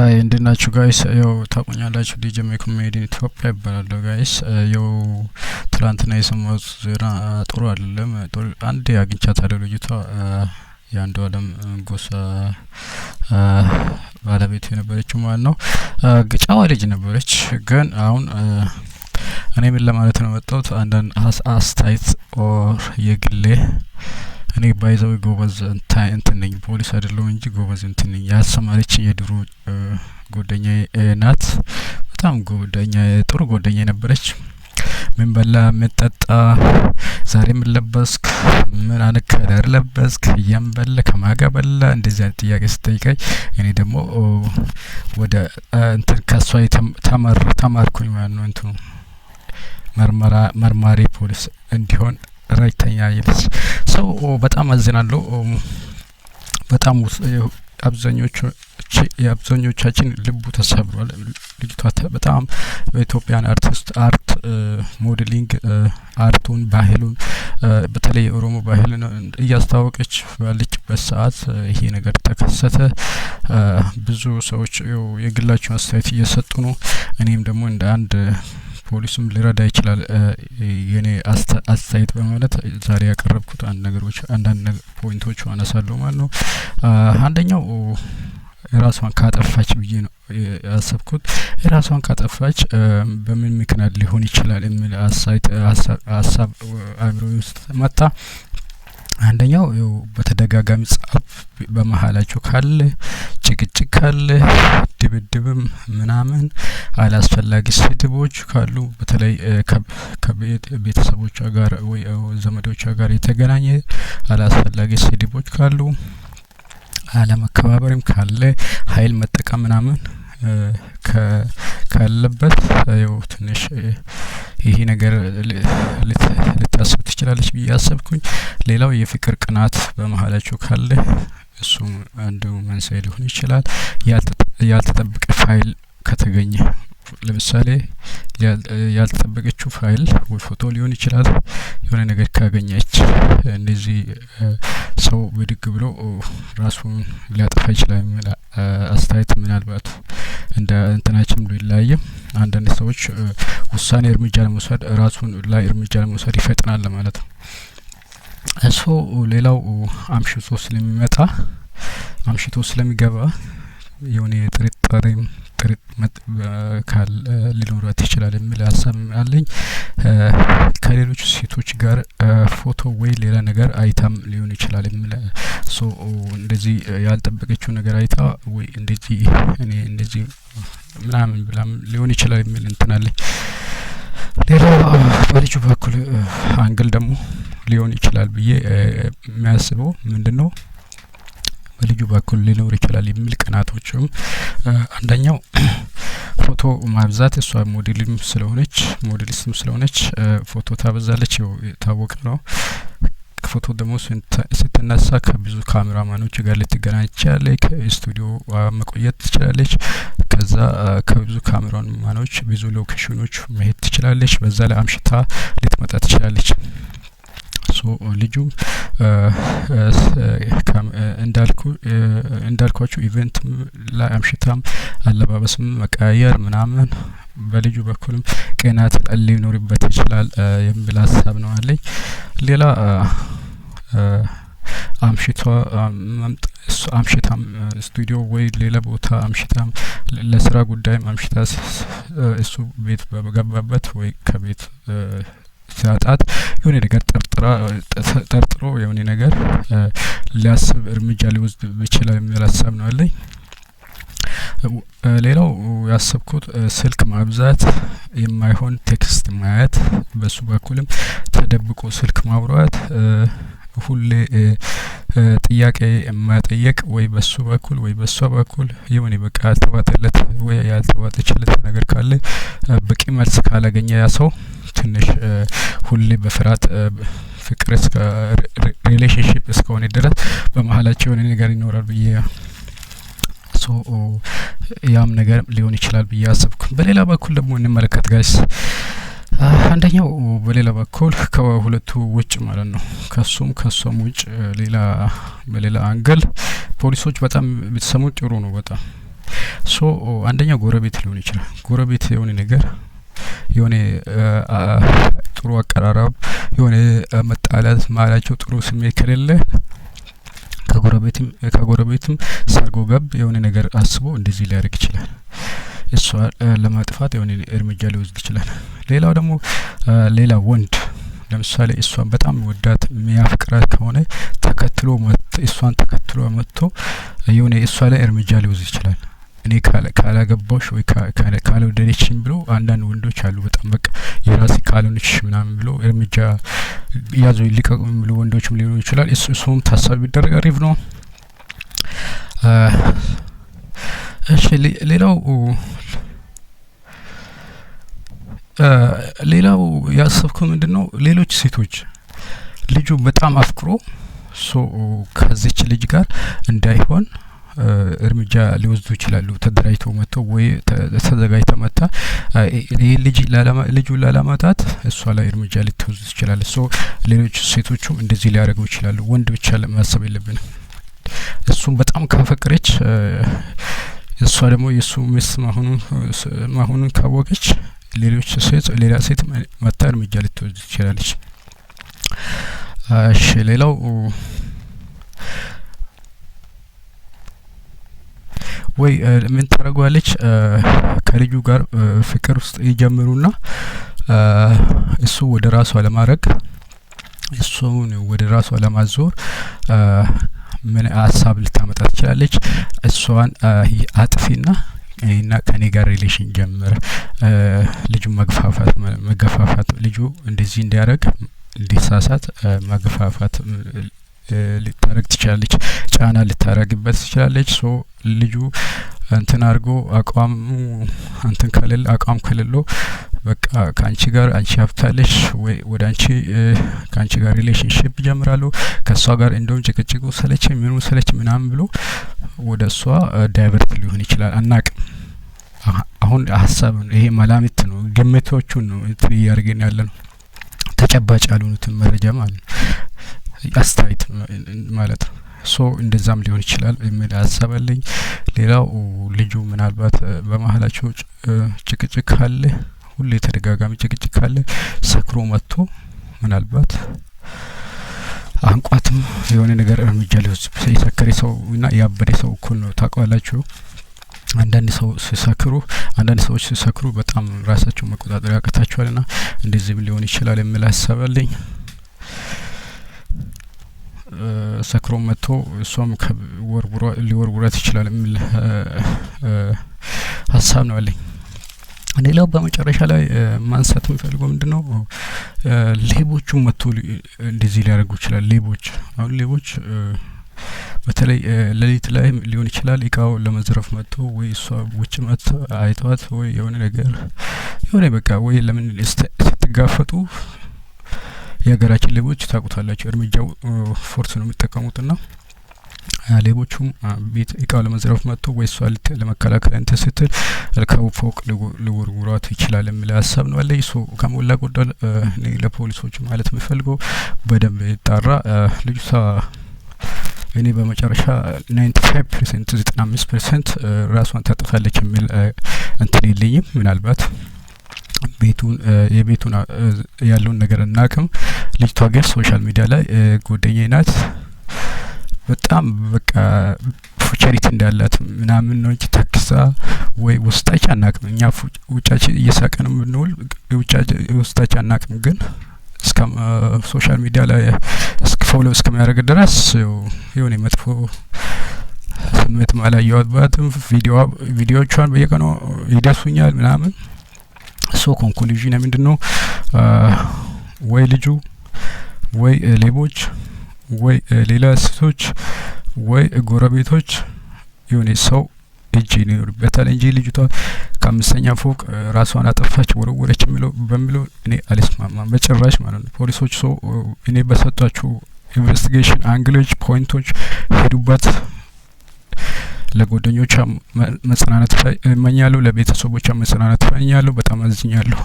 አይ እንድናችሁ ጋይስ ያው ታቆኛላችሁ ዲጄ ኮሜዲ ኢትዮጵያ ይባላል ጋይስ ያው ትላንትና የሰማሁት ዜና ጥሩ አይደለም አንዴ አግኝቻታለሁ ልጅቷ ያንዱ አለም ጎሳ ባለቤት የነበረችው ማለት ነው ጫዋ ልጅ ነበረች ግን አሁን እኔ ምን ለማለት ነው መጣሁት አንዳንድ አስተያየት ኦር የግሌ እኔ ባይዘው ጎበዝ እንትን ነኝ ፖሊስ አይደለም እንጂ ጎበዝ እንትን ነኝ ያሰማረች የድሮ ጓደኛዬ ናት በጣም ጓደኛዬ ጥሩ ጓደኛዬ ነበረች ምን በላ ምን ጠጣ ዛሬ ምን ለበስክ ምን አንከዳር ለበስክ ያምበለ ከማጋ በላ እንደዚህ አይነት ጥያቄ ስትጠይቀኝ እኔ ደግሞ ወደ እንትን ከሷ ተማርኩኝ ማለት ነው እንትኑ መርማሪ ፖሊስ እንዲሆን ራይተኛ ይልስ ሰው በጣም አዝናለሁ በጣም አብዛኞቻችን ልቡ ተሰብሯል ልጅቷ በጣም በኢትዮጵያን አርት ሞዴሊንግ አርቱን ባህሉን በተለይ ኦሮሞ ባህልን እያስተዋወቀች ባለችበት ሰዓት ይሄ ነገር ተከሰተ ብዙ ሰዎች የግላቸውን አስተያየት እየሰጡ ነው እኔም ደግሞ እንደ አንድ ፖሊስም ሊረዳ ይችላል የኔ አስተያየት በማለት ዛሬ ያቀረብኩት አንዳንድ ፖይንቶች አነሳለሁ ማለት ነው አንደኛው ራሷን ካጠፋች ብዬ ነው ያሰብኩት ራሷን ካጠፋች በምን ምክንያት ሊሆን ይችላል የሚል ሀሳብ አእምሮዬ ውስጥ መጣ አንደኛው በተደጋጋሚ ጻፍ በመሃላቸው ካለ ጭቅጭቅ ካለ ድብድብም ምናምን አላስፈላጊ ስድቦች ካሉ በተለይ ከቤተሰቦቿ ጋር ወይ ዘመዶቿ ጋር የተገናኘ አላስፈላጊ ስድቦች ካሉ አለመከባበርም ካለ ኃይል መጠቀም ምናምን ካለበት ያው ትንሽ ይሄ ነገር ልታስብ ትችላለች ብዬ አሰብኩኝ ሌላው የፍቅር ቅናት በመሃላቸው ካለ እሱም አንዱ መንስኤ ሊሆን ይችላል ያልተጠበቀ ፋይል ከተገኘ ለምሳሌ ያልተጠበቀችው ፋይል ወይ ፎቶ ሊሆን ይችላል የሆነ ነገር ካገኘች እንደዚህ ሰው ብድግ ብሎ ራሱን ሊያጠፋ ይችላል አስተያየት ምናልባት እንደ እንትናችን ሊለያየ አንዳንድ ሰዎች ውሳኔ እርምጃ ለመውሰድ ራሱን ላይ እርምጃ ለመውሰድ ይፈጥናል ማለት ነው እሱ ሌላው አምሽቶ ስለሚገባ የሆነ ጥርጣሬም ካል ሊኖራት ይችላል የሚል ሀሳብ አለኝ ከሌሎች ሴቶች ጋር ፎቶ ወይ ሌላ ነገር አይታም ሊሆን ይችላል የሚል እንደዚህ ያልጠበቀችው ነገር አይታ ወይ እንደዚህ ምናምን ብላም ሊሆን ይችላል የሚል እንትን አለኝ ሌላው በልጁ በኩል አንግል ደግሞ ሊሆን ይችላል ብዬ የሚያስበው ምንድነው በልጁ በኩል ሊኖር ይችላል የሚል ቀናቶችም አንደኛው ፎቶ ማብዛት እሷ ሞዴሊስትም ስለሆነች ፎቶ ታበዛለች የታወቀ ነው ፎቶ ደግሞ ስትነሳ ከብዙ ካሜራማኖች ጋር ልትገናኝ ትችላለች ከስቱዲዮ መቆየት ትችላለች ከዛ ከብዙ ካሜራማኖች ብዙ ሎኬሽኖች መሄድ ትችላለች በዛ ላይ አምሽታ ልትመጣ ትችላለች ልጁ እንዳልኳችሁ ኢቨንት ላይ አምሽታም አለባበስም መቀያየር ምናምን በልጁ በኩልም ቅናት ሊኖርበት ይችላል የሚል ሀሳብ ነው አለኝ ሌላ አምሽታም ስቱዲዮ ወይ ሌላ ቦታ አምሽታም ለስራ ጉዳይም አምሽታ እሱ ቤት በገባበት ወይ ከቤት ሲያጣት የሆነ ነገር ጠርጥሮ የሆነ ነገር ሊያስብ እርምጃ ሊወስድ ይችላል የሚል ሀሳብ ነው አለኝ ሌላው ያሰብኩት ስልክ ማብዛት የማይሆን ቴክስት ማየት በሱ በኩልም ተደብቆ ስልክ ማውራት ሁሌ ጥያቄ የማጠየቅ ወይ በሱ በኩል ወይ በሷ በኩል የሆነ በቃ ያልተዋጠለት ወይ ያልተዋጠችለት ነገር ካለ በቂ መልስ ካላገኘ ያ ሰው ትንሽ ሁሌ በፍርሃት ፍቅር እስከ ሪሌሽንሺፕ እስከሆነ ድረስ በመሃላቸው የሆነ ነገር ይኖራል ብዬ ያም ነገር ሊሆን ይችላል ብዬ አሰብኩ በሌላ በኩል ደግሞ እንመለከት ጋይስ አንደኛው በሌላ በኩል ከሁለቱ ውጭ ማለት ነው ከሷም ውጭ በሌላ አንግል ፖሊሶች በጣም ቢሰሙ ጥሩ ነው በጣም ሶ አንደኛው ጎረቤት ሊሆን ይችላል። ጎረቤት የሆነ ነገር የሆነ ጥሩ አቀራረብ የሆነ መጣላት ማላቸው ጥሩ ስሜት ከሌለ ከጎረቤትም ሰርጎ ገብ የሆነ ነገር አስቦ እንደዚህ ሊያደርግ ይችላል። እሷ ለማጥፋት የሆነ እርምጃ ሊወስድ ይችላል። ሌላው ደግሞ ሌላ ወንድ ለምሳሌ እሷን በጣም ወዳት የሚያፍቅራት ከሆነ እሷን ተከትሎ መጥቶ የሆነ እሷ ላይ እርምጃ ሊወስድ ይችላል። እኔ ካላገባሽ ወይ ካልወደደችኝ ብሎ አንዳንድ ወንዶች አሉ በጣም በቃ የራሴ ካልሆነች ምናምን ብሎ እርምጃ ያዙ ይልቀቁ ብሎ ወንዶችም ሊሆኑ ይችላል። እሱም ታሳቢ ቢደረግ አሪፍ ነው። እሺ ሌላው ያሰብኩት ምንድነው ሌሎች ሴቶች ልጁ በጣም አፍቅሮ ከዚች ልጅ ጋር እንዳይሆን እርምጃ ሊወስዱ ይችላሉ። ተደራጅተው መጥተው ወይ ተዘጋጅተው መጣ ይሄ ልጁ ላለማጣት እሷ ላይ እርምጃ ልትወስድ ይችላል። ሌሎች ሴቶቹም እንደዚህ ሊያደርጉ ይችላሉ። ወንድ ብቻ ለማሰብ የለብንም። እሱም በጣም ካፈቀረች እሷ ደግሞ የሱ ሚስት መሆኑን ካወቀች ሌላ ሴት መጣ እርምጃ ልትወስድ ትችላለች። እሺ ሌላው ወይ ምን ታደርጓለች ከልጁ ጋር ፍቅር ውስጥ ይጀምሩና እሱ ወደ ራሷ ለማድረግ እሱን ወደ ራሷ ለማዞር ምን ሀሳብ ልታመጣ ትችላለች። እሷን አጥፊና እና ከኔ ጋር ሪሌሽን ጀመረ ልጁ መገፋፋት ልጁ እንደዚህ እንዲያደርግ እንዲሳሳት መገፋፋት ልታረግ ትችላለች። ጫና ልታረግበት ትችላለች። ልጁ እንትን አድርጎ አቋም ከሌለው በቃ ካንቺ ጋር አንቺ ሀብታለሽ ወይ ወደ አንቺ ካንቺ ጋር ሪሌሽንሺፕ ጀምራለሁ ከሷ ጋር እንደውም ጭቅጭቁ ሰለች ምናምን ብሎ ወደ እሷ ዳይቨርት ሊሆን ይችላል። አናቅም። አሁን ሀሳብ ነው ይሄ መላምት ነው ግምቶቹን ነው እንትን እያደረግን ያለነው ተጨባጭ ያልሆኑትን መረጃ ማለት ነው አስተያየት ማለት ነው። እንደዛም ሊሆን ይችላል የሚል ሀሳብ አለኝ። ሌላው ልጁ ምናልባት በመሀላቸው ጭቅጭቅ ካለ ሁሌ ተደጋጋሚ ጭቅጭቅ ካለ ሰክሮ መጥቶ ምናልባት አንቋትም የሆነ ነገር እርምጃ ሊወስድ የሰከረ ሰው እና ያበደ ሰው እኩል ነው ታውቃላችሁ። አንዳንድ ሰዎች ሲሰክሩ በጣም ራሳቸው መቆጣጠር ያቅታቸዋልና እንደዚህም ሊሆን ይችላል የሚል ሀሳብ አለኝ። ሰክሮ መጥቶ እሷም ሊወርውራት ይችላል የሚል ሀሳብ ነው አለኝ። ሌላው በመጨረሻ ላይ ማንሳት የምፈልገው ምንድነው ሌቦቹ መጥቶ እንደዚህ ሊያደርጉ ይችላል። ሌቦች በተለይ ሌሊት ላይ ሊሆን ይችላል እቃው ለመዝረፍ መጥቶ ወይ እሷ ውጭ መጥቶ አይተዋት ወይ የሆነ ነገር በቃ ወይ ለምን ስትጋፈጡ የሀገራችን ሌቦች ታውቁታላችሁ እርምጃው ፎርስ ነው የሚጠቀሙትና ሌቦቹም ቤት እቃው ለመዝረፍ መጥቶ ወይ እሷ ለመከላከል እንትን ስትል ከፎቅ ሊወርውሯት ይችላል የሚል ሀሳብ ነው አለኝ። ከሞላ ጎደል እኔ ለፖሊሶቹ ማለት የምፈልገው በደንብ ይጣራ። ልጅቷ እኔ በመጨረሻ 95% 95% ራሷን ታጠፋለች የሚል እንትን የለኝም። ምናልባት የቤቱን ያለውን ነገር እናቅም። ልጅቷ ግን ሶሻል ሚዲያ ላይ ጓደኛዬ ናት በጣም በቃ ፉቸሪቲ እንዳላት ምናምን ነው እንጂ ተክሳ ወይ ውስጣችን አናቅም። እኛ ውጫችን እየሳቀን ብንውል ውስጣችን አናቅም። ግን እስከ ሶሻል ሚዲያ ላይ ፎሎ እስከሚያደርግ ድረስ የሆነ መጥፎ ስሜት ማላየዋትባትም ቪዲዮቿን በየቀኑ ይደርሱኛል ምናምን። ኮንክሉዥን ምንድነው ወይ ልጁ ወይ ሌቦች ወይ ሌላ ሴቶች ወይ ጎረቤቶች የሆነ ሰው እጅ ይኖርበታል እንጂ ልጅቷ ከአምስተኛ ፎቅ ራሷን አጠፋች ወረወረች በሚለው እኔ አልስማማም በጭራሽ ማለት ነው። ፖሊሶች እኔ በሰጧቸው ኢንቨስቲጌሽን አንግሎች ፖይንቶች ሄዱበት። ለጓደኞቿ መጽናናት እመኛለሁ፣ ለቤተሰቦቿ መጽናናት እመኛለሁ። በጣም አዝኛለሁ።